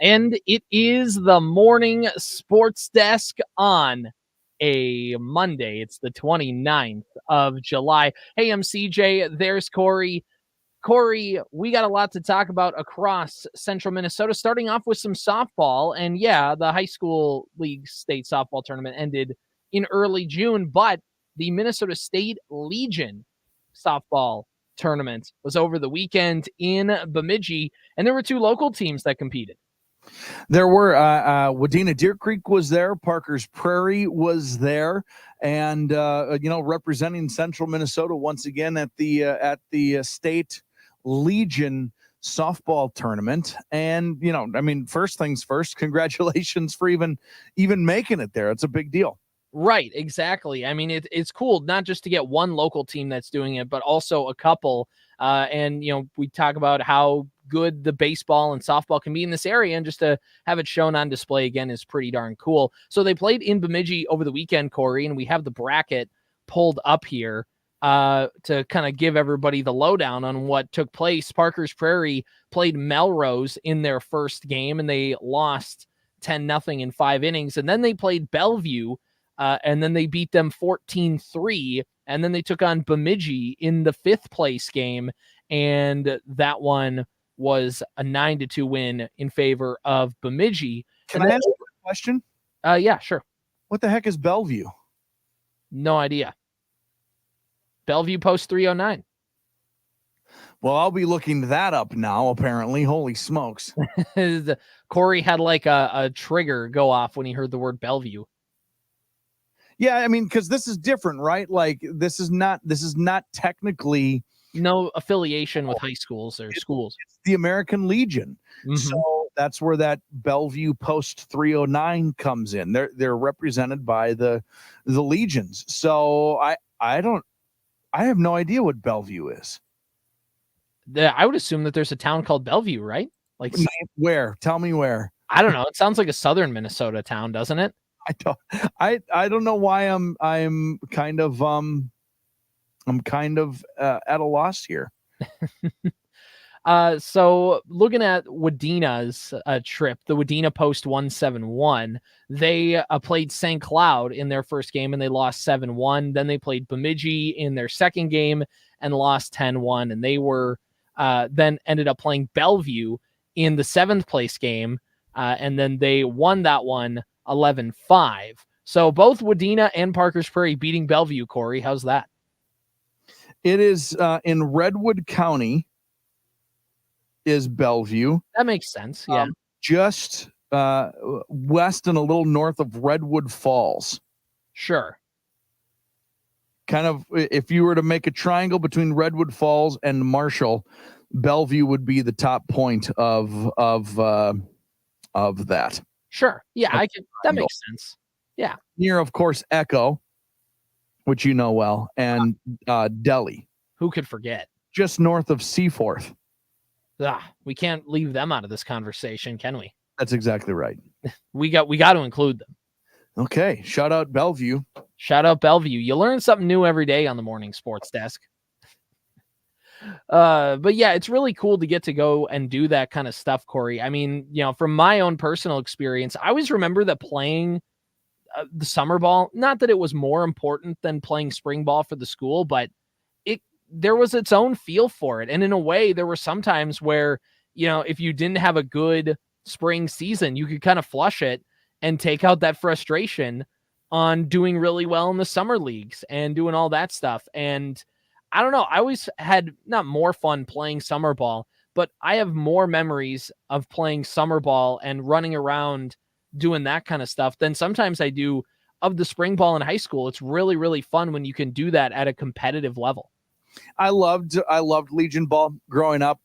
And it is the morning sports desk on a Monday. It's the 29th of July. Hey, I'm CJ. There's Corey. Corey, we got a lot to talk about across central Minnesota, starting off with some softball. And yeah, the high school league state softball tournament ended in early June, but the Minnesota State Legion softball tournament was over the weekend in Bemidji, and there were two local teams that competed. There were Wadena Deer Creek was there, Parkers Prairie was there, and representing central Minnesota once again at the state Legion softball tournament. And first things first, congratulations for even making it there. It's a big deal. Right, exactly. I mean, it's cool not just to get one local team that's doing it, but also a couple. We talk about how good the baseball and softball can be in this area, and just to have it shown on display again is pretty darn cool. So they played in Bemidji over the weekend, Corey, and we have the bracket pulled up here to kind of give everybody the lowdown on what took place. Parkers Prairie played Melrose in their first game, and they lost 10-0 in 5 innings. And then they played Bellevue, and then they beat them 14-3. And then they took on Bemidji in the 5th place game, and that one was a 9-2 win in favor of Bemidji. Can I ask you a question? Yeah, sure. What the heck is Bellevue? No idea. Bellevue Post 309. Well, I'll be looking that up now, apparently. Holy smokes. Corey had like a trigger go off when he heard the word Bellevue. Yeah, I mean, because this is different, right? Like, this is not technically no affiliation with high schools or schools. It's the American Legion. Mm-hmm. So that's where that Bellevue Post 309 comes in. They're represented by the Legions. So I have no idea what Bellevue is. I would assume that there's a town called Bellevue, right? Like where? Tell me where. I don't know. It sounds like a southern Minnesota town, doesn't it? I don't know why I'm kind of at a loss here. So looking at Wadena's trip, the Wadena Post 171, they played St. Cloud in their first game and they lost 7-1. Then they played Bemidji in their second game and lost 10-1. And they were then ended up playing Bellevue in the 7th place game. And then they won that one 11-5. So both Wadena and Parkers Prairie beating Bellevue, Corey. How's that? It is in Redwood County is Bellevue. That makes sense. Yeah. Just west and a little north of Redwood Falls. Sure. Kind of, if you were to make a triangle between Redwood Falls and Marshall, Bellevue would be the top point of that. Sure. Yeah, that makes sense. Yeah. Near, of course, Echo, which you know well, and Delhi. Who could forget? Just north of Seaforth. We can't leave them out of this conversation, can we? That's exactly right. We got to include them. Okay. Shout out Bellevue. Shout out Bellevue. You learn something new every day on the morning sports desk. But yeah, it's really cool to get to go and do that kind of stuff, Corey. I mean, from my own personal experience, I always remember that playing the summer ball, not that it was more important than playing spring ball for the school, but there was its own feel for it. And in a way, there were some times where, if you didn't have a good spring season, you could kind of flush it and take out that frustration on doing really well in the summer leagues and doing all that stuff. And I don't know, I always had not more fun playing summer ball, but I have more memories of playing summer ball and running around doing that kind of stuff than sometimes I do of the spring ball in high school. It's really, really fun when you can do that at a competitive level. I loved Legion ball growing up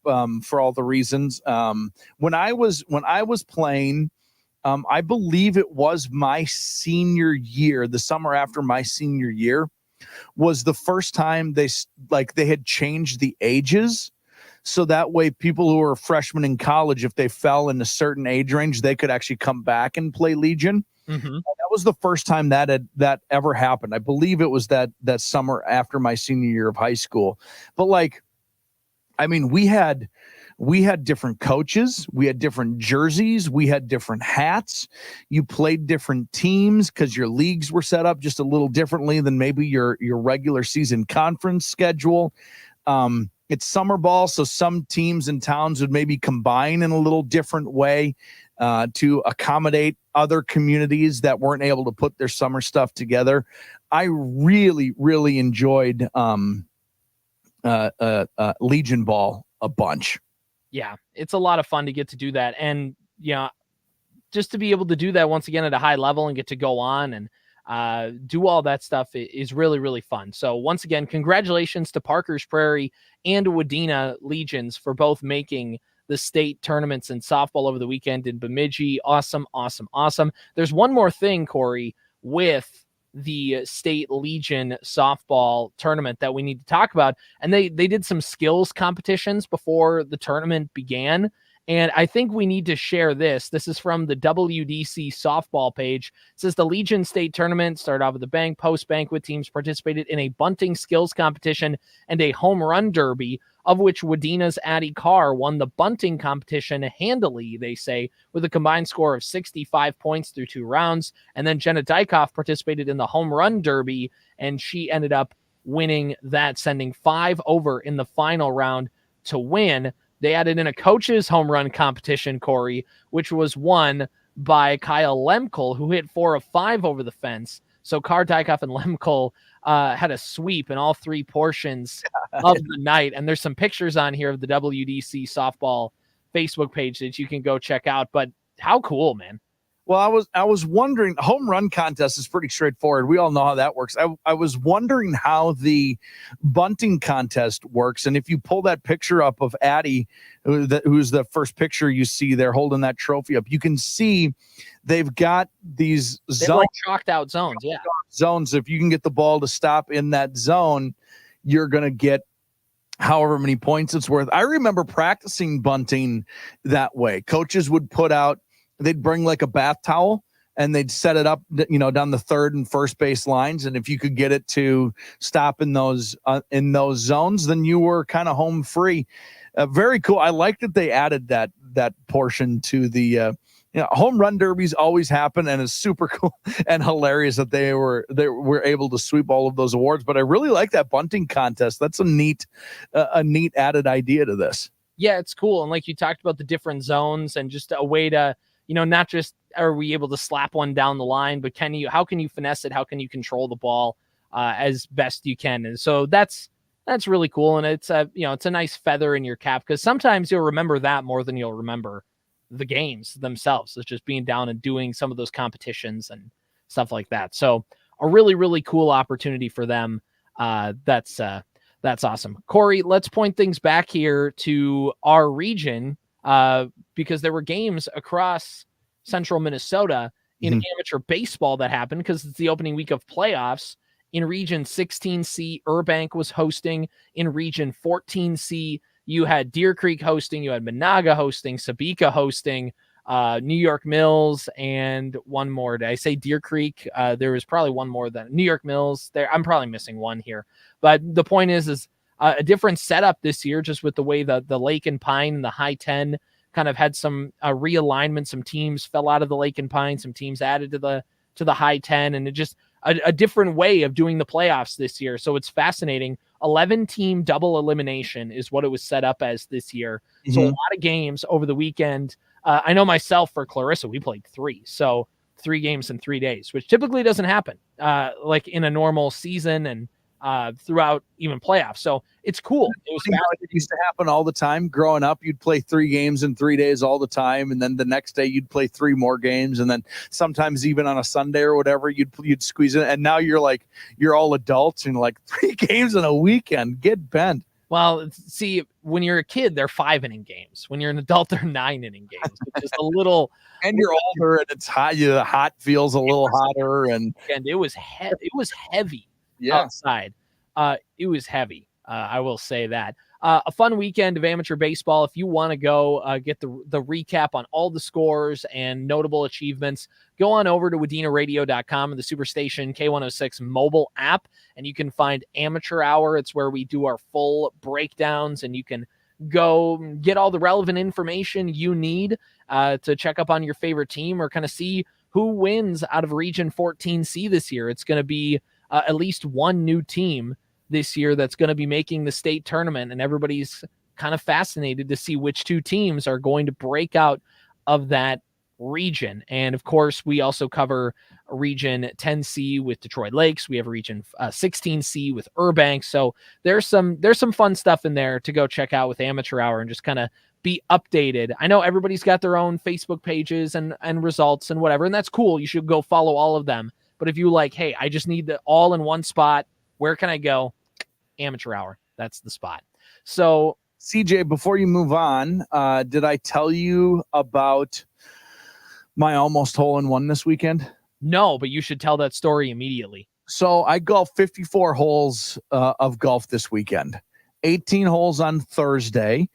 for all the reasons. When I was playing, I believe it was my senior year, the summer after my senior year, was the first time they had changed the ages. So that way people who were freshmen in college, if they fell in a certain age range, they could actually come back and play Legion. Mm-hmm. That was the first time that ever happened. I believe it was that summer after my senior year of high school. But we had We had different coaches. We had different jerseys. We had different hats. You played different teams because your leagues were set up just a little differently than maybe your regular season conference schedule. It's summer ball, so some teams and towns would maybe combine in a little different way to accommodate other communities that weren't able to put their summer stuff together. I really, really enjoyed Legion Ball a bunch. Yeah, it's a lot of fun to get to do that. And, just to be able to do that once again at a high level and get to go on and do all that stuff is really, really fun. So once again, congratulations to Parkers Prairie and Wadena Legions for both making the state tournaments in softball over the weekend in Bemidji. Awesome, awesome, awesome. There's one more thing, Corey, with the state Legion softball tournament that we need to talk about. And they did some skills competitions before the tournament began. And I think we need to share this. This is from the WDC softball page. It says the Legion State Tournament started off with the bank. Post-banquet teams participated in a bunting skills competition and a home run derby, of which Wadena's Addie Carr won the bunting competition handily, they say, with a combined score of 65 points through 2 rounds. And then Jenna Dykoff participated in the home run derby, and she ended up winning that, sending 5 over in the final round to win. They added in a coach's home run competition, Corey, which was won by Kyle Lemkel, who hit 4 of 5 over the fence. So Carr, Dykoff, and Lemkel had a sweep in all 3 portions of the night. And there's some pictures on here of the WDC softball Facebook page that you can go check out. But how cool, man. Well, I was wondering, home run contest is pretty straightforward. We all know how that works. I was wondering how the bunting contest works. And if you pull that picture up of Addie, who's the first picture you see there holding that trophy up, you can see they've got these zones, like chalked out zones. Yeah. Zones. If you can get the ball to stop in that zone, you're going to get however many points it's worth. I remember practicing bunting that way. Coaches would they'd bring like a bath towel and they'd set it up, down the third and first base lines. And if you could get it to stop in those zones, then you were kind of home free. Very cool. I like that they added that portion to the, home run derbies always happen, and it's super cool and hilarious that they were able to sweep all of those awards. But I really like that bunting contest. That's a neat added idea to this. Yeah, it's cool. And like you talked about the different zones and just a way to, not just are we able to slap one down the line, but how can you finesse it? How can you control the ball as best you can? And so that's really cool. And it's it's a nice feather in your cap, because sometimes you'll remember that more than you'll remember the games themselves. It's just being down and doing some of those competitions and stuff like that. So a really, really cool opportunity for them. That's awesome. Corey, let's point things back here to our region, because there were games across central Minnesota in amateur baseball that happened because it's the opening week of playoffs. In Region 16C, Burbank was hosting. In Region 14C, you had Deer Creek hosting, you had Monaga hosting, Sabika hosting, New York Mills, and one more. Did I say Deer Creek? There was probably one more than New York Mills there. I'm probably missing one here. But the point is a different setup this year, just with the way the Lake and Pine and the High 10 kind of had some realignment. Some teams fell out of the Lake and Pine, some teams added to the High 10, and it just a different way of doing the playoffs this year. So it's fascinating. 11-team double elimination is what it was set up as this year. So a lot of games over the weekend. I know myself, for Clarissa, we played 3. So 3 games in 3 days, which typically doesn't happen like in a normal season and throughout even playoffs. So it's cool. It used to happen all the time growing up. You'd play 3 games in 3 days all the time, and then the next day you'd play 3 more games, and then sometimes even on a Sunday or whatever you'd squeeze in. And now you're all adults and 3 games in a weekend. Get bent. Well, see, when you're a kid, they're 5-inning games. When you're an adult, they're 9-inning games. It's just a little, and you're older, and it's hot. The hot feels a little hotter, and it was heavy. Yeah. Outside. It was heavy. I will say that. A fun weekend of amateur baseball. If you want to go get the recap on all the scores and notable achievements, go on over to WadenaRadio.com and the Superstation K106 mobile app, and you can find Amateur Hour. It's where we do our full breakdowns, and you can go get all the relevant information you need to check up on your favorite team or kind of see who wins out of Region 14C this year. It's going to be at least one new team this year that's going to be making the state tournament, and everybody's kind of fascinated to see which two teams are going to break out of that region. And of course, we also cover Region 10C with Detroit Lakes. We have Region 16C with Burbank. So there's some fun stuff in there to go check out with Amateur Hour and just kind of be updated. I know everybody's got their own Facebook pages and results and whatever, and that's cool. You should go follow all of them. But if you like, hey, I just need the all in one spot, where can I go? Amateur Hour. That's the spot. So CJ, before you move on, did I tell you about my almost hole-in-one this weekend? No, but you should tell that story immediately. So I golfed 54 holes of golf this weekend. 18 holes on Thursday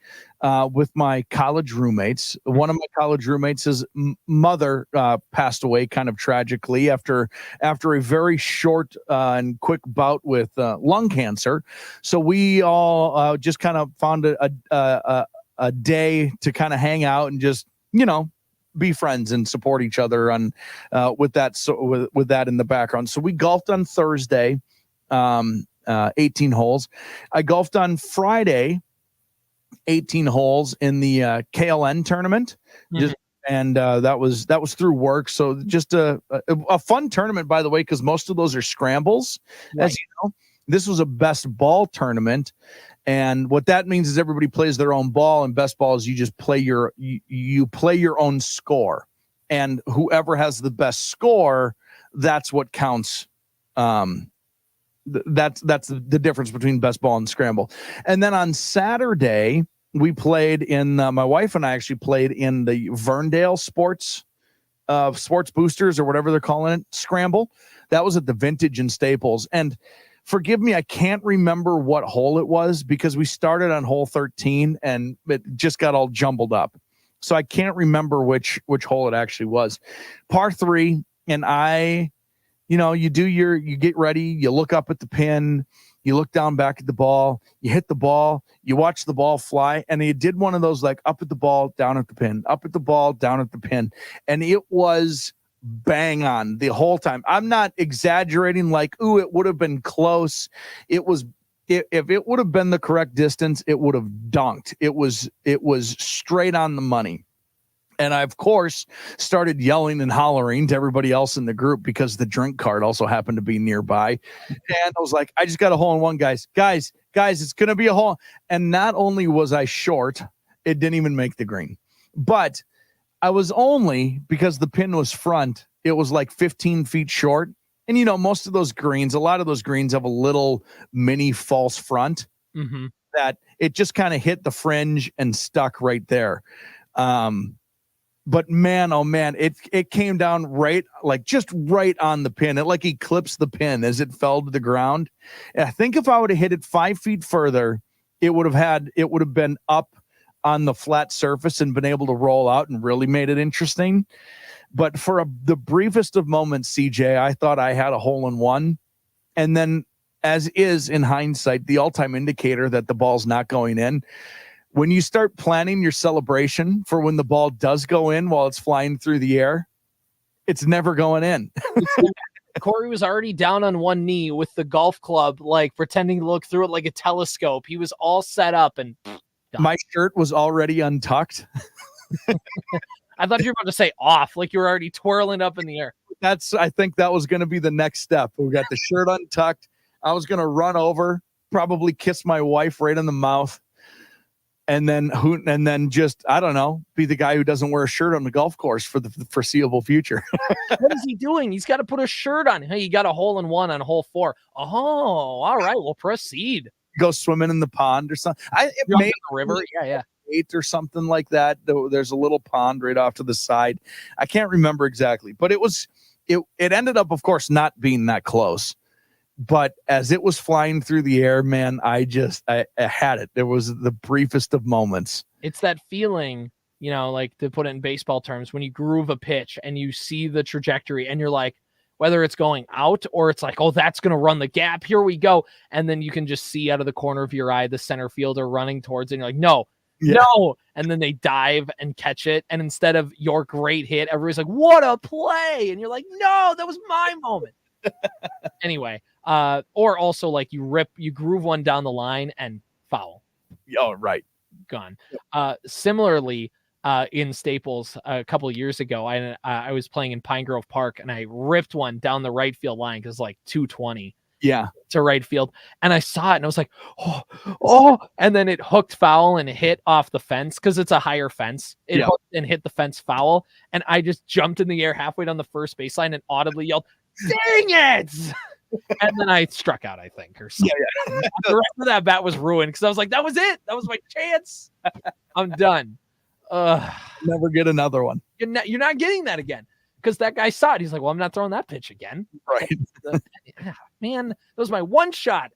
with my college roommates. One of my college roommates' his mother passed away kind of tragically after a very short and quick bout with lung cancer. So we all just kind of found a day to kind of hang out and just, be friends and support each other on with that. So with that in the background. So we golfed on Thursday. 18 holes. I golfed on Friday, 18 holes in the KLN tournament. And that was through work. So just a fun tournament, by the way, because most of those are scrambles. Right. As you know, this was a best ball tournament. And what that means is everybody plays their own ball, and best ball is you just play you play your own score. And whoever has the best score, that's what counts. That's the difference between best ball and scramble. And then on Saturday, we played in my wife and I actually played in the Verndale sports boosters or whatever they're calling it, scramble. That was at the Vintage in Staples. And forgive me, I can't remember what hole it was because we started on hole 13 and it just got all jumbled up. So I can't remember which hole it actually was. Par 3, and I, you get ready, you look up at the pin, you look down back at the ball, you hit the ball, you watch the ball fly, and he did one of those like up at the ball, down at the pin, up at the ball, down at the pin. And it was bang on the whole time. I'm not exaggerating like, ooh, it would have been close. It was, if it would have been the correct distance, it would have dunked. It was straight on the money. And I, of course, started yelling and hollering to everybody else in the group because the drink cart also happened to be nearby. And I was like, I just got a hole in one, guys, it's going to be a hole. And not only was I short, it didn't even make the green, but I was only, because the pin was front, it was like 15 feet short. And, most of those greens, a lot of those greens have a little mini false front that it just kind of hit the fringe and stuck right there. But man, oh man, it came down just right on the pin. It like eclipsed the pin as it fell to the ground. And I think if I would have hit it 5 feet further, it would have been up on the flat surface and been able to roll out and really made it interesting. But for the briefest of moments, CJ, I thought I had a hole in one. And then, as is in hindsight, the all-time indicator that the ball's not going in, when you start planning your celebration for when the ball does go in while it's flying through the air, it's never going in. Corey was already down on one knee with the golf club, like pretending to look through it like a telescope. He was all set up and done. My shirt was already untucked. I thought you were about to say off, like you were already twirling up in the air. I think that was going to be the next step. We got the shirt untucked. I was going to run over, probably kiss my wife right in the mouth. And then just, I don't know, be the guy who doesn't wear a shirt on the golf course for the foreseeable future. What is he doing? He's got to put a shirt on. Hey, you got a hole in one on hole 4. Oh, all right. We'll proceed. Go swimming in the pond or something. It made the river. Yeah. 8 or something like that. There's a little pond right off to the side. I can't remember exactly, but it ended up, of course, not being that close. But as it was flying through the air, man, I had it. There was the briefest of moments. It's that feeling, like to put it in baseball terms, when you groove a pitch and you see the trajectory and you're like, whether it's going out or it's like, oh, that's going to run the gap. Here we go. And then you can just see out of the corner of your eye, the center fielder running towards it. And you're like, no, no. And then they dive and catch it. And instead of your great hit, everybody's like, what a play. And you're like, no, that was my moment. Anyway, or also like you groove one down the line and foul. Oh, right. Gone. Similarly, in Staples a couple of years ago, I was playing in Pine Grove Park and I ripped one down the right field line because like 220 to right field, and I saw it and I was like, oh, and then it hooked foul and it hit off the fence because it's a higher fence. It hooked and hit the fence foul, and I just jumped in the air halfway down the first baseline and audibly yelled, "Dang it!" And then I struck out, I think, or something. The rest of that bat was ruined because I was like, that was it. That was my chance. I'm done. Never get another one. You're not getting that again because that guy saw it. He's like, well, I'm not throwing that pitch again. Right. Man, that was my one shot.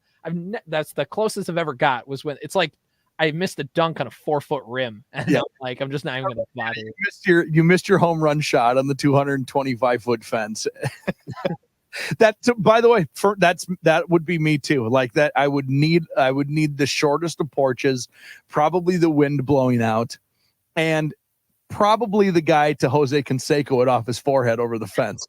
That's the closest I've ever got was when it's like I missed a dunk on a 4-foot rim. And I'm just not even going to bother. You missed your home run shot on the 225-foot fence. That, by the way, that would be me too. Like that, I would need the shortest of porches, probably the wind blowing out, and probably the guy to Jose Canseco it off his forehead over the fence.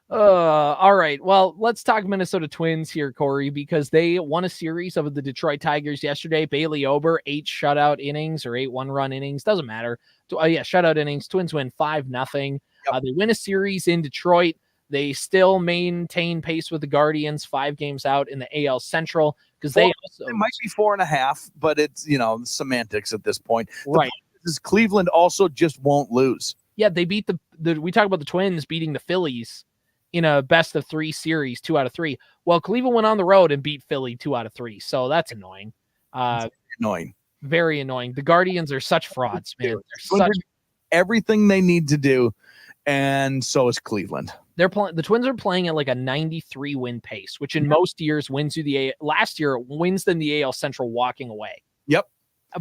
All right. Well, let's talk Minnesota Twins here, Corey, because they won a series of the Detroit Tigers yesterday. Bailey Ober, 8 shutout innings or 8 one-run innings. Doesn't matter. Shutout innings. Twins win 5-0. They win a series in Detroit. They still maintain pace with the Guardians, 5 games out in the AL Central because it might be 4.5, but it's semantics at this point. Right. This Cleveland also just won't lose. Yeah, they beat we talk about the Twins beating the Phillies in a best of 3 series, 2 out of 3. Well, Cleveland went on the road and beat Philly 2 out of 3. So that's annoying. Very annoying. The Guardians are such frauds, man. They're everything they need to do. And so is Cleveland. The Twins are playing at like a 93 win pace, which in most years wins you last year wins them the AL Central walking away. Yep.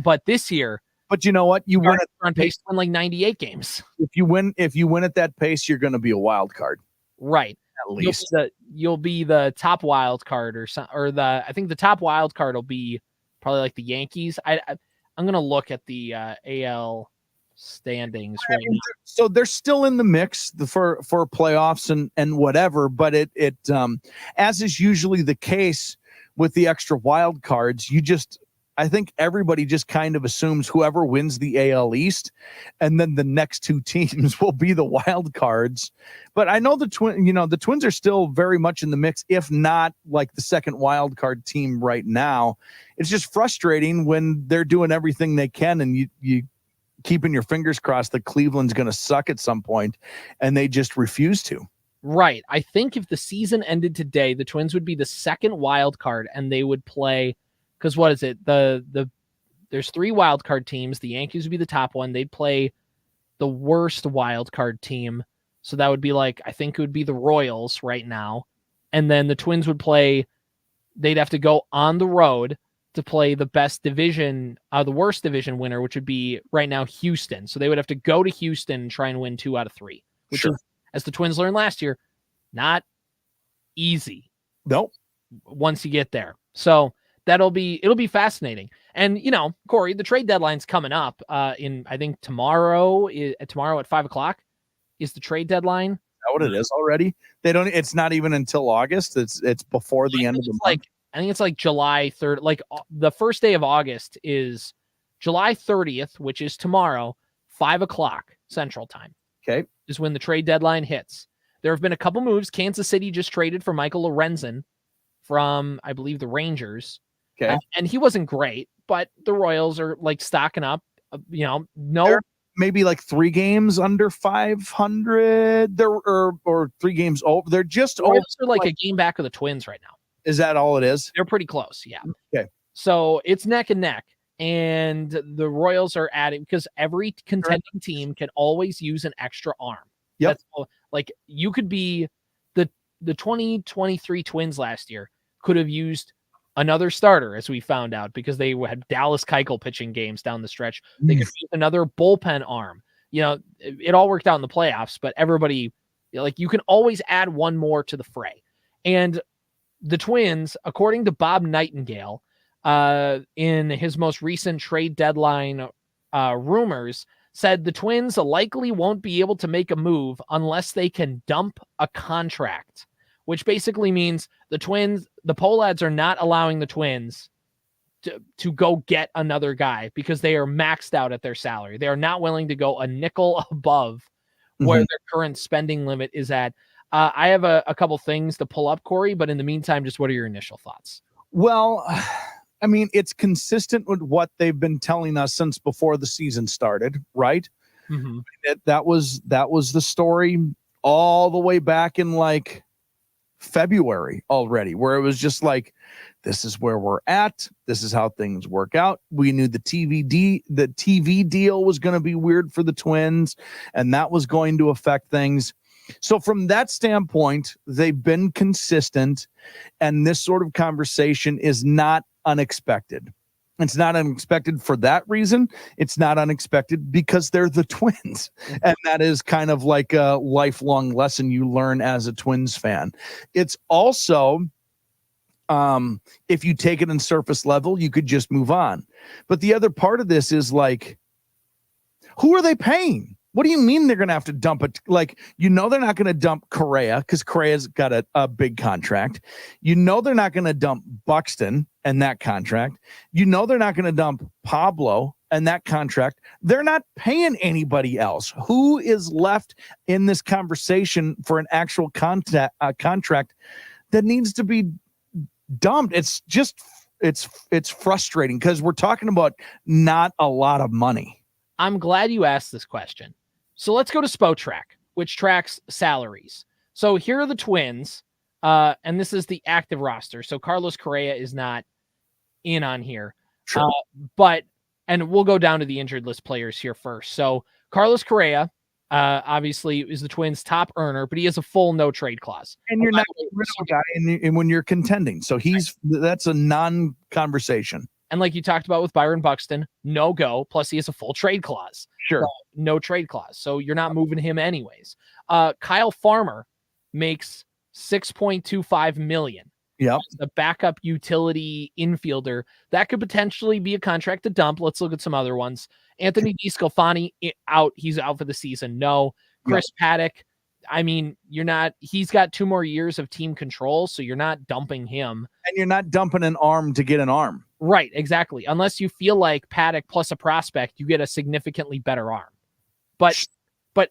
But this year, you know what? You win on pace to win like 98 games. If you win at that pace, you're going to be a wild card. Right. At least you'll be the top wild card I think the top wild card will be probably like the Yankees. I'm going to look at the AL standings right now. So they're still in the mix for playoffs and whatever, but it as is usually the case with the extra wild cards, I think everybody just kind of assumes whoever wins the AL East and then the next 2 teams will be the wild cards. But I know the Twins are still very much in the mix, if not like the second wild card team right now. It's just frustrating when they're doing everything they can and you keeping your fingers crossed that Cleveland's going to suck at some point and they just refuse to. Right. I think if the season ended today, the Twins would be the second wild card and they would play, because what is it? There's 3 wild card teams. The Yankees would be the top one. They'd play the worst wild card team. So that would be like, I think it would be the Royals right now. And then the Twins would play, they'd have to go on the road to play the best division, the worst division winner, which would be right now Houston. So they would have to go to Houston and try and win 2 out of 3, which is, as the Twins learned last year, not easy. Nope. Once you get there. So it'll be fascinating. And, Corey, the trade deadline's coming up in, I think tomorrow at 5:00 is the trade deadline. Is that what it is already? It's not even until August. It's before the end of the month. I think it's like July 3rd. Like the first day of August is July 30th, which is tomorrow, 5:00 Central Time. Okay. Is when the trade deadline hits. There have been a couple moves. Kansas City just traded for Michael Lorenzen from, I believe, the Rangers. Okay. And he wasn't great, but the Royals are like stocking up, They're maybe like 3 games under 500 or 3 games over. They're just the Royals are like a game back of the Twins right now. Is that all it is? They're pretty close. Yeah. Okay. So it's neck and neck, and the Royals are adding because every contending team can always use an extra arm. Yep. Like you could be the 2023 Twins last year could have used another starter, as we found out, because they had Dallas Keuchel pitching games down the stretch. They could use another bullpen arm. It all worked out in the playoffs, but everybody, you can always add one more to the fray. And the Twins, according to Bob Nightingale, in his most recent trade deadline rumors, said the Twins likely won't be able to make a move unless they can dump a contract, which basically means the Pohlads are not allowing the Twins to go get another guy because they are maxed out at their salary. They are not willing to go a nickel above where their current spending limit is at. I have a couple things to pull up, Corey, but in the meantime, just what are your initial thoughts? Well, I mean, it's consistent with what they've been telling us since before the season started, right? Mm-hmm. That was the story all the way back in like February already, where it was just like, this is where we're at. This is how things work out. We knew the TV deal was going to be weird for the Twins, and that was going to affect things. So from that standpoint, they've been consistent, and this sort of conversation is not unexpected. It's not unexpected for that reason. It's not unexpected because they're the Twins. And that is kind of like a lifelong lesson you learn as a Twins fan. It's also, if you take it in surface level, you could just move on. But the other part of this is like, who are they paying? What do you mean they're going to have to dump it? Like, they're not going to dump Correa because Correa's got a big contract. They're not going to dump Buxton and that contract. They're not going to dump Pablo and that contract. They're not paying anybody else. Who is left in this conversation for an actual contract that needs to be dumped? It's just, it's frustrating because we're talking about not a lot of money. I'm glad you asked this question. So let's go to Spotrac, which tracks salaries. So here are the Twins, and this is the active roster. So Carlos Correa is not in on here. Sure. And we'll go down to the injured list players here first. So Carlos Correa, obviously, is the Twins' top earner, but he has a full no trade clause. And you're not rid of a guy and when you're contending. So that's a non-conversation. And like you talked about with Byron Buxton, no go. Plus, he has a full trade clause. Sure. So no trade clause. So you're not moving him anyways. Kyle Farmer makes $6.25 million. Yep. The backup utility infielder. That could potentially be a contract to dump. Let's look at some other ones. Anthony DeSclafani out. He's out for the season. No. Chris Paddock. I mean, he's got 2 more years of team control, so you're not dumping him. And you're not dumping an arm to get an arm. Right, exactly. Unless you feel like Paddock plus a prospect, you get a significantly better arm. But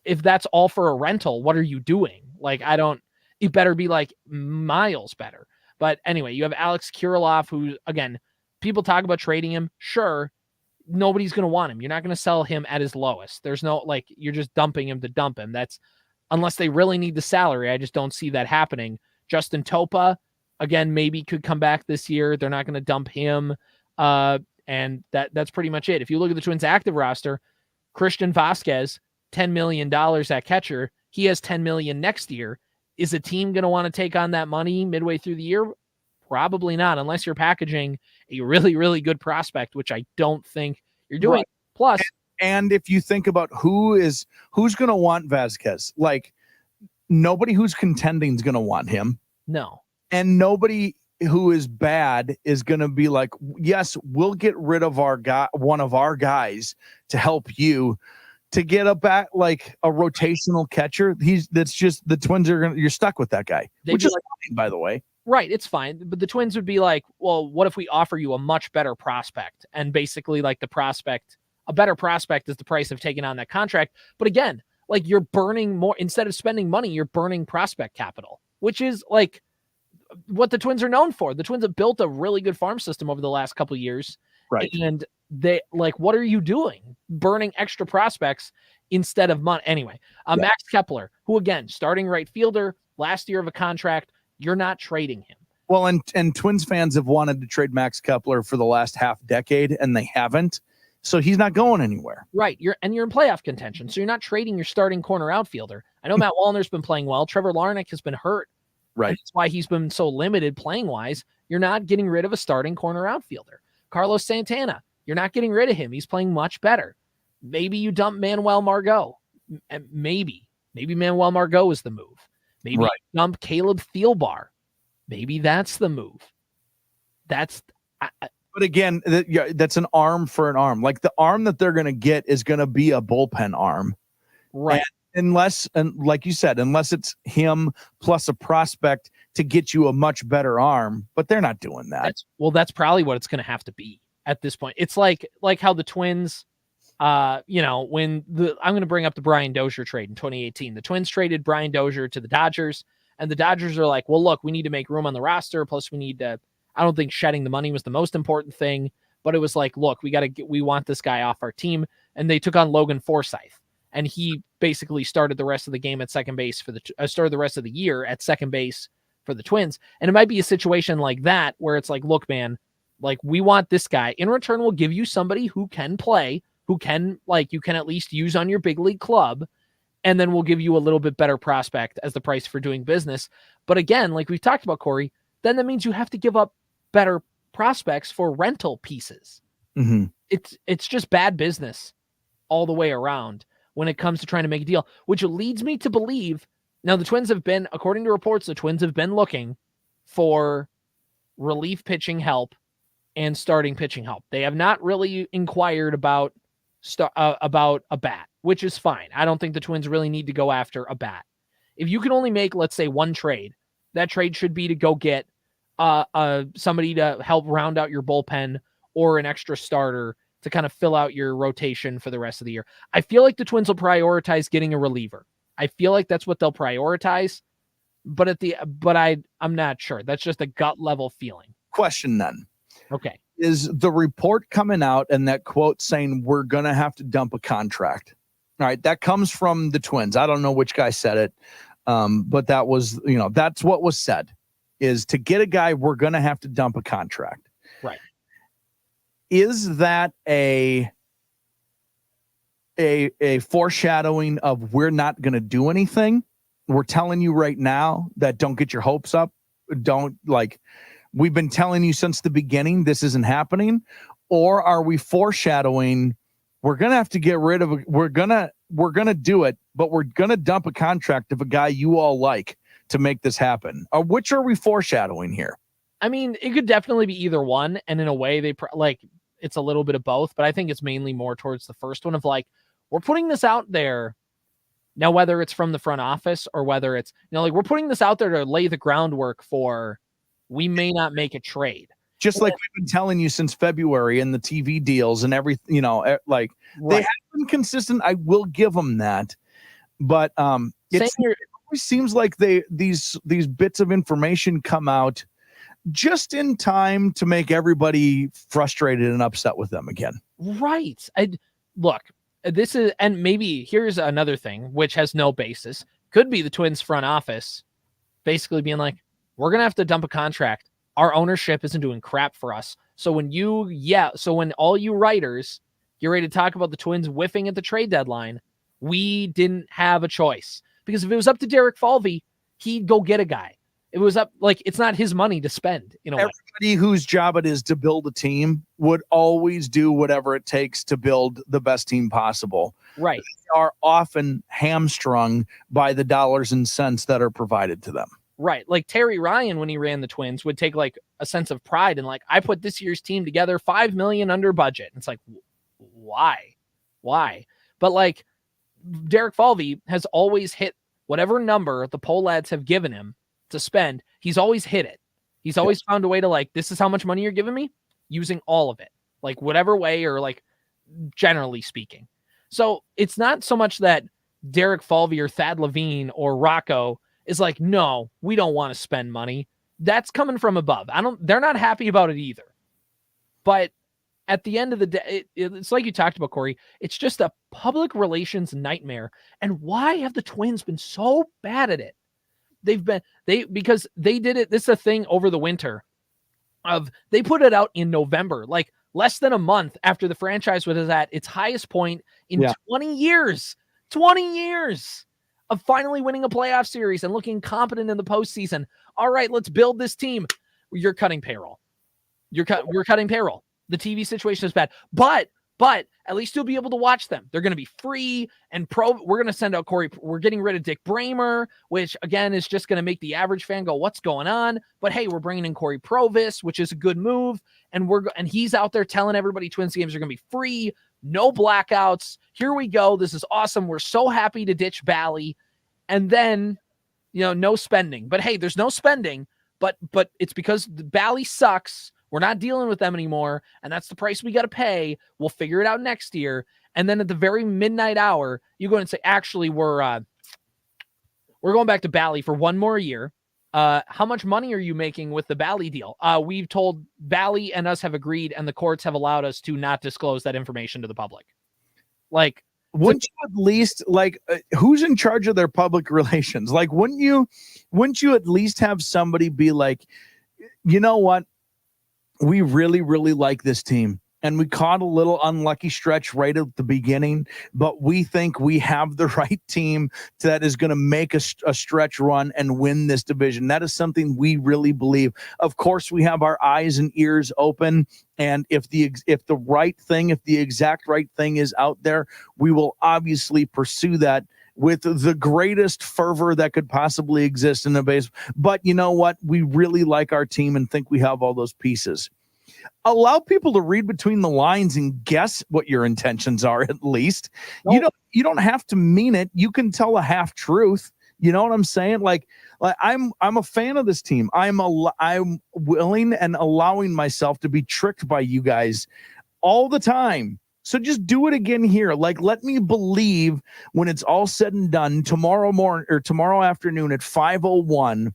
if that's all for a rental, what are you doing? Like, it better be like miles better. But anyway, you have Alex Kirilloff, who, again, people talk about trading him. Sure, nobody's going to want him. You're not going to sell him at his lowest. There's no, you're just dumping him to dump him. That's, unless they really need the salary, I just don't see that happening. Justin Topa, again, maybe could come back this year. They're not going to dump him. And that's pretty much it. If you look at the Twins active roster, Christian Vasquez, $10 million at catcher. He has $10 million next year. Is a team going to want to take on that money midway through the year? Probably not, unless you're packaging a really, really good prospect, which I don't think you're doing. Right. Plus, and if you think about who's going to want Vasquez, like nobody who's contending is going to want him. No. And nobody who is bad is going to be like, yes, we'll get rid of one of our guys to help you to get a back, like a rotational catcher. That's just the Twins you're stuck with that guy, which is fine, by the way. Right. It's fine. But the Twins would be like, well, what if we offer you a much better prospect? And basically like a better prospect is the price of taking on that contract. But again, like you're burning more, instead of spending money, you're burning prospect capital, which is like what the Twins are known for. The Twins have built a really good farm system over the last couple of years. Right. And they what are you doing? Burning extra prospects instead of money. Anyway, Max Kepler, who again, starting right fielder, last year of a contract, you're not trading him. Well, and Twins fans have wanted to trade Max Kepler for the last half decade, and they haven't. So he's not going anywhere. Right. You're in playoff contention. So you're not trading your starting corner outfielder. I know Matt Wallner's been playing well. Trevor Larnach has been hurt. Right. That's why he's been so limited playing wise. You're not getting rid of a starting corner outfielder. Carlos Santana, you're not getting rid of him. He's playing much better. Maybe you dump Manuel Margot. Maybe Manuel Margot is the move. Maybe you dump Caleb Thielbar. Maybe that's the move. But again, that's an arm for an arm. Like the arm that they're going to get is going to be a bullpen arm. Right. And like you said, unless it's him plus a prospect to get you a much better arm, but they're not doing that. That's probably what it's going to have to be at this point. It's like how the Twins, I'm going to bring up the Brian Dozier trade in 2018. The Twins traded Brian Dozier to the Dodgers, and the Dodgers are like, well, look, we need to make room on the roster. Plus we need to, I don't think shedding the money was the most important thing, but it was like, look, we want this guy off our team. And they took on Logan Forsythe, and he basically started the rest of the game at second base started the rest of the year at second base for the Twins. And it might be a situation like that where it's like, look, man, like we want this guy. In return, we'll give you somebody who can play, who can, like, you can at least use on your big league club. And then we'll give you a little bit better prospect as the price for doing business. But again, like we've talked about, Corey, then that means you have to give up better prospects for rental pieces. Mm-hmm. It's just bad business all the way around when it comes to trying to make a deal, which leads me to believe now the Twins have been, according to reports, the Twins have been looking for relief pitching help and starting pitching help. They have not really inquired about a bat, which is fine. I don't think the Twins really need to go after a bat. If you can only make, let's say, one trade, that trade should be to go get somebody to help round out your bullpen or an extra starter to kind of fill out your rotation for the rest of the year. I feel like the Twins will prioritize getting a reliever. I feel like that's what they'll prioritize, but I'm not sure. That's just a gut level feeling. Question then. Okay. Is the report coming out and that quote saying we're going to have to dump a contract? All right. That comes from the Twins. I don't know which guy said it. But that was, that's what was said, is to get a guy, we're going to have to dump a contract. Right. Is that a foreshadowing of we're not going to do anything? We're telling you right now that don't get your hopes up. We've been telling you since the beginning, this isn't happening. Or are we foreshadowing we're going to have to get rid of we're going to do it, but we're going to dump a contract of a guy you all like to make this happen? Or which are we foreshadowing here? I mean, it could definitely be either one. And in a way it's a little bit of both, but I think it's mainly more towards the first one of like, we're putting this out there now, whether it's from the front office or whether it's, we're putting this out there to lay the groundwork for, we may not make a trade. Just like we've been telling you since February and the TV deals and everything, They have been consistent. I will give them that. But it always seems like these bits of information come out just in time to make everybody frustrated and upset with them again. Right. Look, this is, and maybe here's another thing, which has no basis. Could be the Twins front office basically being like, we're going to have to dump a contract. Our ownership isn't doing crap for us. So when all you writers get ready to talk about the Twins whiffing at the trade deadline, we didn't have a choice. Because if it was up to Derek Falvey, he'd go get a guy. It was it's not his money to spend. Everybody whose job it is to build a team would always do whatever it takes to build the best team possible. Right. They are often hamstrung by the dollars and cents that are provided to them. Right. Like Terry Ryan, when he ran the Twins, would take like a sense of pride and I put this year's team together $5 million under budget. And it's like, why? But Derek Falvey has always hit whatever number the poll ads have given him to spend. He's always hit it. He's always found a way to this is how much money you're giving me, using all of it, whatever way, or generally speaking. So it's not so much that Derek Falvey or Thad Levine or Rocco is no, we don't want to spend money. That's coming from above. They're not happy about it either. But at the end of the day, it's like you talked about, Corey, it's just a public relations nightmare. And why have the Twins been so bad at it? Because they did it. This is a thing over the winter they put it out in November, less than a month after the franchise was at its highest point in 20 years of finally winning a playoff series and looking competent in the postseason. All right, let's build this team. You're cutting payroll. We're cutting payroll. The TV situation is bad, but but at least you'll be able to watch them. They're going to be free and we're going to send out Corey. We're getting rid of Dick Bramer, which again is just going to make the average fan go, what's going on? But hey, we're bringing in Corey Provis, which is a good move. And he's out there telling everybody Twins games are going to be free. No blackouts. Here we go. This is awesome. We're so happy to ditch Bally. And then, no spending. But hey, there's no spending, but it's because the Bally sucks. We're not dealing with them anymore, and that's the price we got to pay. We'll figure it out next year. And then at the very midnight hour, you go and say, actually, we're going back to Bally for one more year. How much money are you making with the Bally deal? We've told Bally and us have agreed, and the courts have allowed us to not disclose that information to the public. Like, wouldn't you at least who's in charge of their public relations? Like, wouldn't you at least have somebody be like, you know what? We really, really like this team, and we caught a little unlucky stretch right at the beginning, but we think we have the right team that is going to make a stretch run and win this division. That is something we really believe. Of course, we have our eyes and ears open, and if the exact right thing is out there, we will obviously pursue that with the greatest fervor that could possibly exist in the base. But you know what? We really like our team and think we have all those pieces. Allow people to read between the lines and guess what your intentions are, at least. Well, you don't have to mean it. You can tell a half truth. You know what I'm saying? Like I'm a fan of this team. I'm willing and allowing myself to be tricked by you guys all the time. So just do it again here. Like, let me believe when it's all said and done tomorrow morning or tomorrow afternoon at 5:01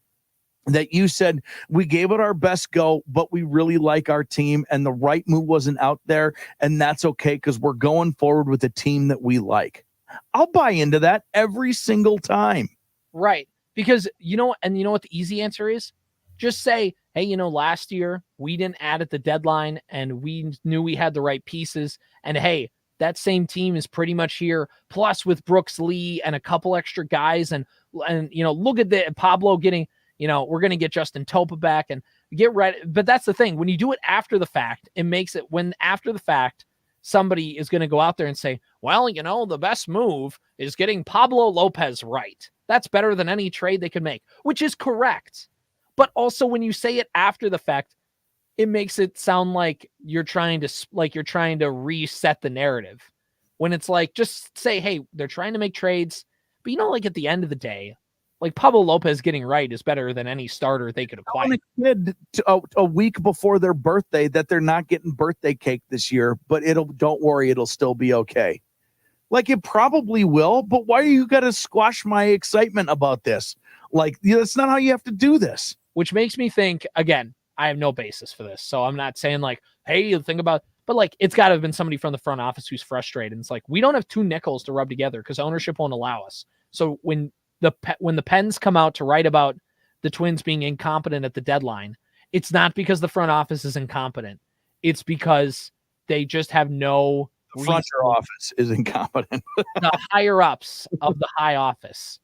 that you said we gave it our best go, but we really like our team and the right move wasn't out there. And that's okay, because we're going forward with a team that we like. I'll buy into that every single time. Right. Because you know what the easy answer is? Just say, hey, last year we didn't add at the deadline and we knew we had the right pieces. And hey, that same team is pretty much here. Plus with Brooks Lee and a couple extra guys and look at the Pablo getting, we're going to get Justin Topa back and get ready. But that's the thing. When you do it after the fact, it makes it when after the fact, somebody is going to go out there and say, well, the best move is getting Pablo Lopez right. That's better than any trade they could make, which is correct. But also when you say it after the fact, it makes it sound like you're trying to reset the narrative. When it's like, just say, hey, they're trying to make trades. But at the end of the day, like Pablo Lopez getting right is better than any starter they could acquire. A kid a week before their birthday that they're not getting birthday cake this year, but don't worry, it'll still be okay. Like, it probably will, but why are you got to squash my excitement about this? Like, that's not how you have to do this. Which makes me think, again, I have no basis for this. So I'm not saying like, hey, think about, but like, it's got to have been somebody from the front office who's frustrated. And it's like, we don't have two nickels to rub together because ownership won't allow us. So when the Pens come out to write about the Twins being incompetent at the deadline, it's not because the front office is incompetent. It's because they just have no front office is incompetent. The higher ups of the high office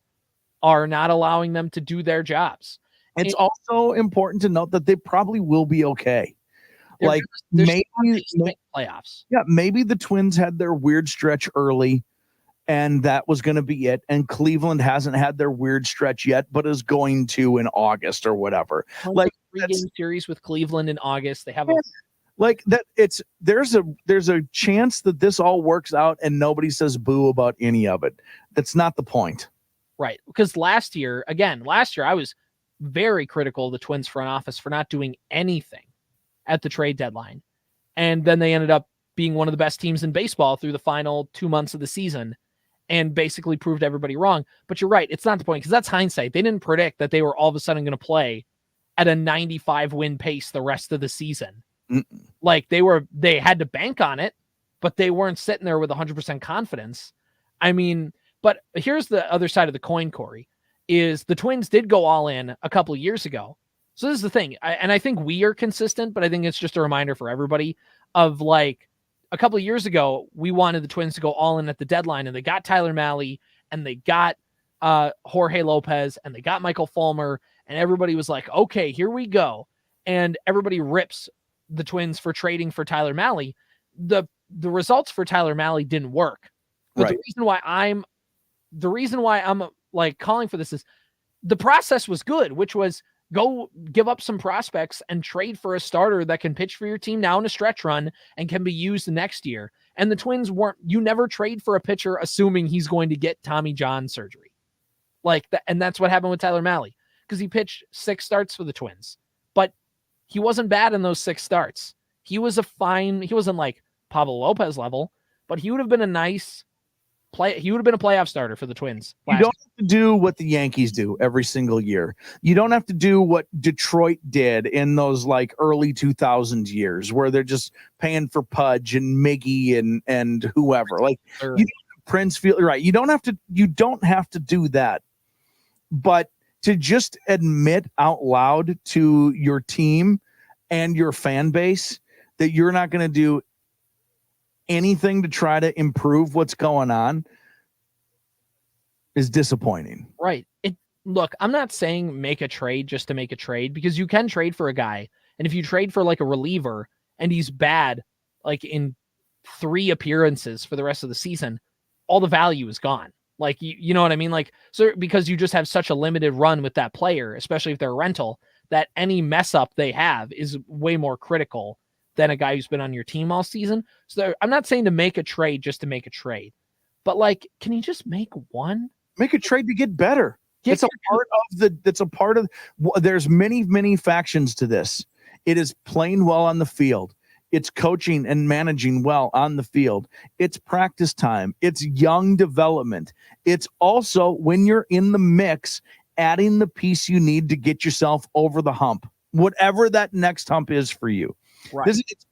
are not allowing them to do their jobs. It's also important to note that they probably will be okay. Like, maybe playoffs. Yeah, maybe the Twins had their weird stretch early, and that was going to be it. And Cleveland hasn't had their weird stretch yet, but is going to in August or whatever. Like, 3-game series with Cleveland in August. They have there's a chance that this all works out and nobody says boo about any of it. That's not the point. Right. Because last year I was very critical of the Twins front office for not doing anything at the trade deadline. And then they ended up being one of the best teams in baseball through the final 2 months of the season and basically proved everybody wrong. But you're right. It's not the point, because that's hindsight. They didn't predict that they were all of a sudden going to play at a 95 win pace the rest of the season. Mm-mm. Like they had to bank on it, but they weren't sitting there with 100% confidence. I mean, but here's the other side of the coin, Corey, is the Twins did go all in a couple of years ago. So this is the thing. I think we are consistent, but I think it's just a reminder for everybody of, like, a couple of years ago, we wanted the Twins to go all in at the deadline, and they got Tyler Mahle and they got Jorge Lopez and they got Michael Fulmer, and everybody was like, okay, here we go. And everybody rips the Twins for trading for Tyler Mahle. The the results for Tyler Mahle didn't work. But Right. the reason why I'm like calling for this is the process was good, which was go give up some prospects and trade for a starter that can pitch for your team now in a stretch run and can be used next year. And the Twins you never trade for a pitcher assuming he's going to get Tommy John surgery. Like that, and that's what happened with Tyler Mahle, because he pitched 6 starts for the Twins, but he wasn't bad in those 6 starts. He wasn't like Pablo Lopez level, but he would have been a nice he would have been a playoff starter for the Twins. You don't have to do what the Yankees do every single year. You don't have to do what Detroit did in those like early 2000s years where they're just paying for Pudge and Miggy and whoever. Like Prince Field, right? You don't have to do that. But to just admit out loud to your team and your fan base that you're not going to do anything to try to improve what's going on is disappointing. Right. Look, I'm not saying make a trade just to make a trade, because you can trade for a guy. And if you trade for like a reliever and he's bad, like in 3 appearances for the rest of the season, all the value is gone. Like, you know what I mean? Like, so because you just have such a limited run with that player, especially if they're a rental, that any mess up they have is way more critical than a guy who's been on your team all season. So I'm not saying to make a trade just to make a trade, but like, can you just make one? Make a trade to get better. It's a part of there's many factions to this. It is playing well on the field. It's coaching and managing well on the field. It's practice time. It's young development. It's also, when you're in the mix, adding the piece you need to get yourself over the hump, whatever that next hump is for you. Right. This is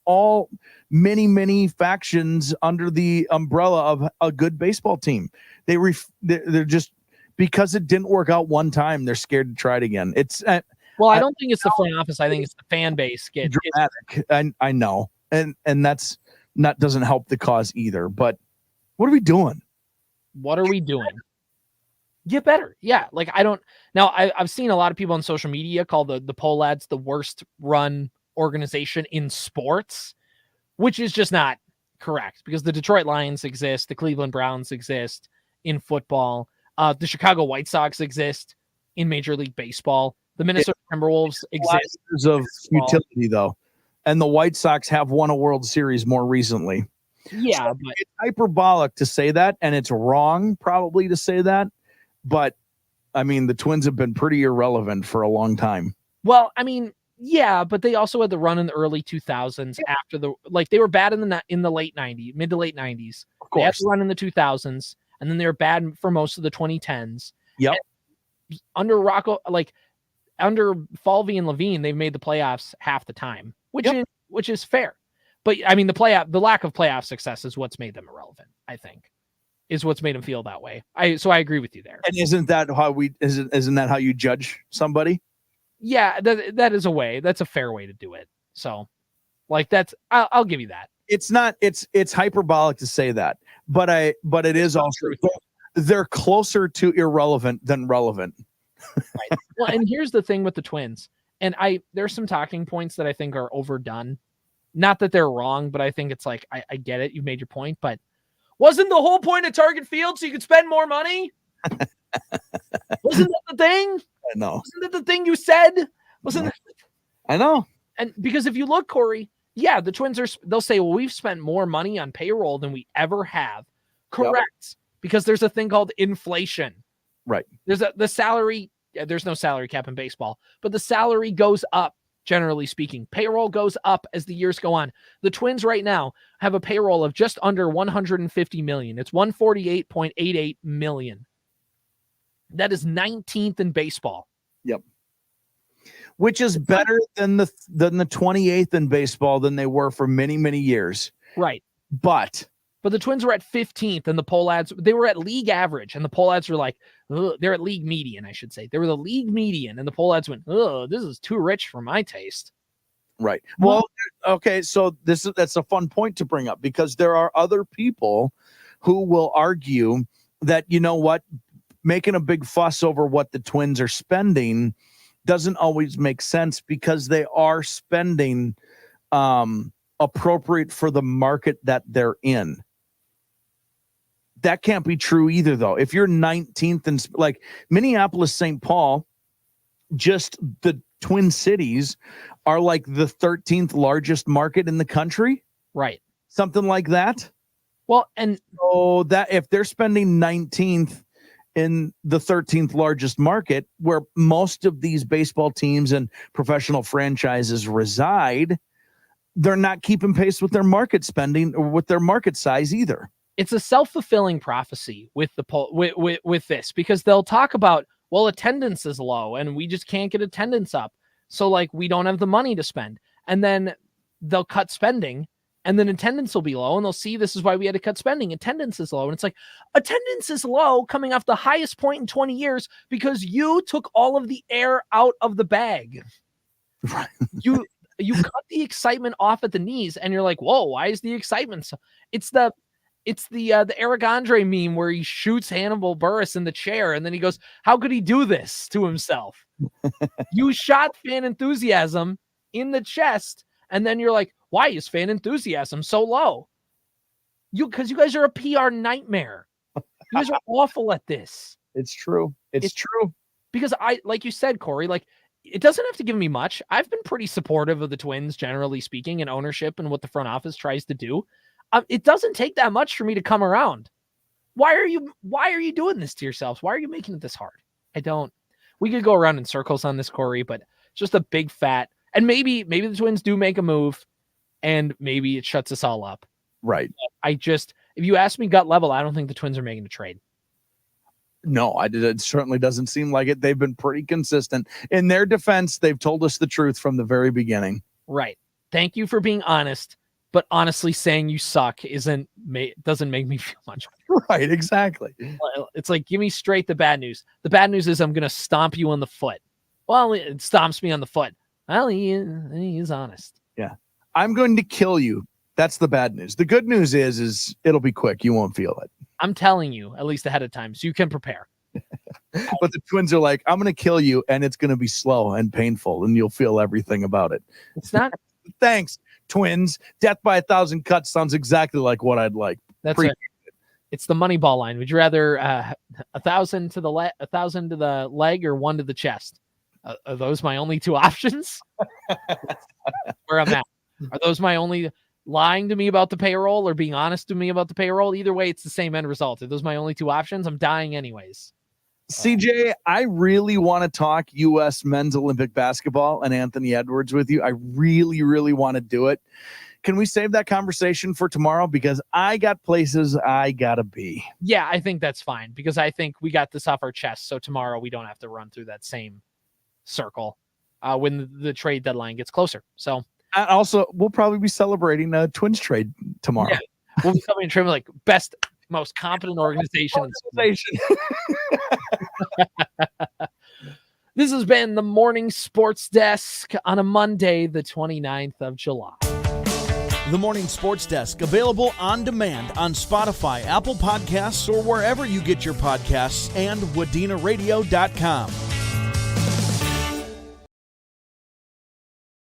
all many factions under the umbrella of a good baseball team. They're just, because it didn't work out one time, they're scared to try it again. It's well, I don't think it's the front office. I think it's the fan base. Dramatic. I know, and that's doesn't help the cause either. But what are we doing? What are we doing? Get better. Yeah. Like, I've seen a lot of people on social media call the Pohlads the worst run organization in sports, which is just not correct, because the Detroit Lions exist. The Cleveland Browns exist in football. The Chicago White Sox exist in Major League Baseball. The Minnesota Timberwolves exist. Of utility, though. And the White Sox have won a World Series more recently. Yeah. So but it's hyperbolic to say that, and it's wrong probably to say that. But, I mean, the Twins have been pretty irrelevant for a long time. Well, I mean, yeah, but they also had the run in the early 2000s after they were bad in the late 90s, mid to late 90s. Of course. They had the run in the 2000s, and then they were bad for most of the 2010s. Yep. And under Falvey and Levine, they've made the playoffs half the time, which is fair. But I mean, the lack of playoff success is what's made them irrelevant, I think, is what's made them feel that way. So I agree with you there. And isn't that how you judge somebody? Yeah, that is a way. That's a fair way to do it. So, like, I'll give you that. It's hyperbolic to say that, but it is also, they're closer to irrelevant than relevant. Right. Well, and here's the thing with the Twins, and there's some talking points that I think are overdone. Not that they're wrong, but I think it's like, I get it. You've made your point, but wasn't the whole point of Target Field so you could spend more money? Wasn't that the thing? I know. Wasn't that the thing you said? I know. And because if you look, Corey, yeah, the Twins they'll say, well, we've spent more money on payroll than we ever have. Correct. Yep. Because there's a thing called inflation. Right. There's the salary. There's no salary cap in baseball, but the salary goes up, generally speaking. Payroll goes up as the years go on. The Twins right now have a payroll of just under 150 million. It's 148.88 million. That is 19th in baseball. Yep. Which is better than the 28th in baseball than they were for many years. Right. But the Twins were at 15th, and the Pohlads, they were at league average, and the Pohlads were like, they're at league median, I should say. They were the league median, and the Pohlads went, this is too rich for my taste. Right. Well, okay, so that's a fun point to bring up, because there are other people who will argue that, you know what, making a big fuss over what the Twins are spending doesn't always make sense, because they are spending appropriate for the market that they're in. That can't be true either, though. If you're 19th and like Minneapolis, St. Paul, just the Twin Cities are like the 13th largest market in the country. Right. Something like that. Well, and so that if they're spending 19th in the 13th largest market where most of these baseball teams and professional franchises reside, they're not keeping pace with their market spending or with their market size either. It's a self-fulfilling prophecy with the with this, because they'll talk about, well, attendance is low and we just can't get attendance up. So like we don't have the money to spend. And then they'll cut spending and then attendance will be low and they'll see this is why we had to cut spending. Attendance is low. And it's like, attendance is low coming off the highest point in 20 years because you took all of the air out of the bag. Right. You cut the excitement off at the knees and you're like, whoa, why is the excitement so? It's the Eric Andre meme where he shoots Hannibal Buress in the chair and then he goes, how could he do this to himself? You shot fan enthusiasm in the chest and then you're like, why is fan enthusiasm so low? Because you guys are a PR nightmare. You guys are awful at this. It's true. It's true. Because like you said, Corey, like it doesn't have to give me much. I've been pretty supportive of the Twins, generally speaking, and ownership and what the front office tries to do. It doesn't take that much for me to come around. Why are you doing this to yourselves? Why are you making it this hard? We could go around in circles on this, Corey, but just a big fat, and maybe the Twins do make a move and maybe it shuts us all up. Right. If you ask me gut level, I don't think the Twins are making a trade. No, it certainly doesn't seem like it. They've been pretty consistent. In their defense, they've told us the truth from the very beginning. Right. Thank you for being honest. But honestly, saying you suck doesn't make me feel much better. Right, exactly. It's like, give me straight the bad news. The bad news is I'm going to stomp you on the foot. Well, it stomps me on the foot. Well, he is honest. Yeah. I'm going to kill you. That's the bad news. The good news is it'll be quick. You won't feel it. I'm telling you, at least ahead of time, so you can prepare. But the Twins are like, I'm going to kill you, and it's going to be slow and painful, and you'll feel everything about it. It's not. Thanks, Twins. Death by 1,000 cuts sounds exactly like what I'd like. That's right. It's the Moneyball line. Would you rather 1,000 to the 1,000 to the leg or 1 to the chest? Are those my only two options? Where I'm at. Are those my only lying to me about the payroll or being honest to me about the payroll? Either way, it's the same end result. Are those my only two options? I'm dying anyways. CJ, I really want to talk U.S. men's Olympic basketball and Anthony Edwards with you. I really, really want to do it. Can we save that conversation for tomorrow? Because I got places I got to be. Yeah, I think that's fine because I think we got this off our chest. So tomorrow we don't have to run through that same circle when the trade deadline gets closer. So also, we'll probably be celebrating a Twins trade tomorrow. Yeah, we'll be celebrating trade like best, most competent organization. This has been the Morning Sports Desk on a Monday, the 29th of July. The Morning Sports Desk, available on demand on Spotify, Apple Podcasts, or wherever you get your podcasts, and WDenaRadio.com.